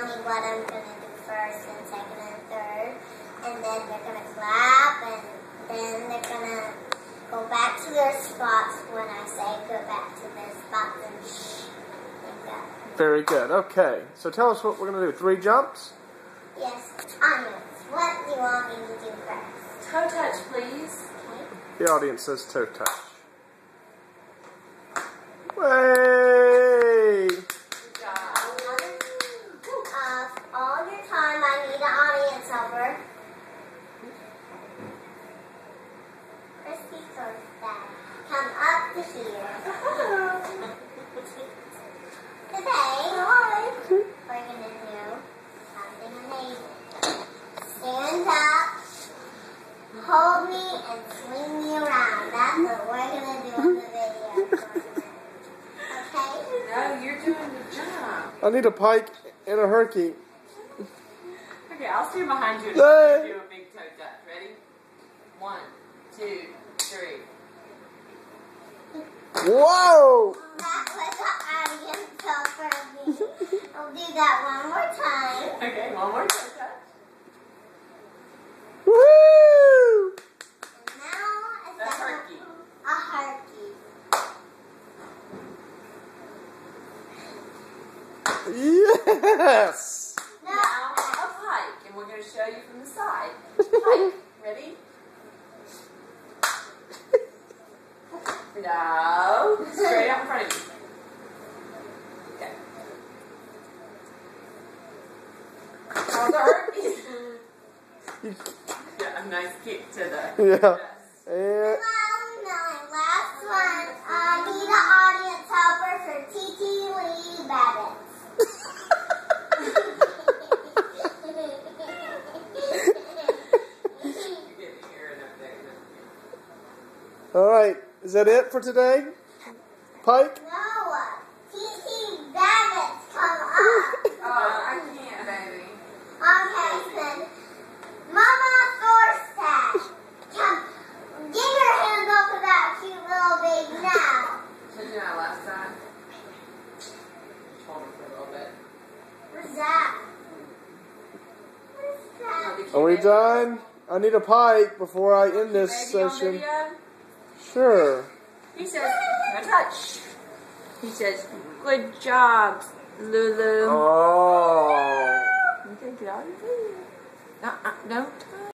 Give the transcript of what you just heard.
tell me what I'm going to do first and second and third. And then they're going to clap, and then they're going to go back to their spots when I say go back to their spots and like that. Very good. Okay. So tell us what we're going to do. 3 jumps? Yes. Audience, what do you want me to do first? Toe touch, please. Okay. The audience says toe touch. Way! Good job. All your time, I need an audience helper. Crispy Thursday. Come up to here. Today, we're going to do something amazing. Stand up, hold me, and swing me around. That's what we're going to do in the video. Okay? No, you're doing the jump. I need a pike and a herky. Okay, I'll stand behind you and Yay. do a big toe touch. Ready? 1, 2, 3. Whoa! That was an audience helper. I'll do that one more time. Okay, one more toe touch. Woo! And now it's A herky. A herky. Yes! No. Now, a pike, and we're going to show you from the side. Pike, ready? No, straight out in front of you. Okay. How's the herky? Yeah, a nice kick to the Yeah. chest. And Last one. I need an audience helper for TT Lee Babbitts. all right, is that it for today? Pike? No, TT Babbitts, come up. I can't, baby. Okay, then. Mama Thorstad, come, give your hand up to that cute little baby now. Did you know last time? Hold it for a little bit. What's that? What's that? Are we done? I need a pike before I end this Baby on session. video? Sure. He says, no touch. He says, good job, Lulu. Oh. Okay, get out of here. No, don't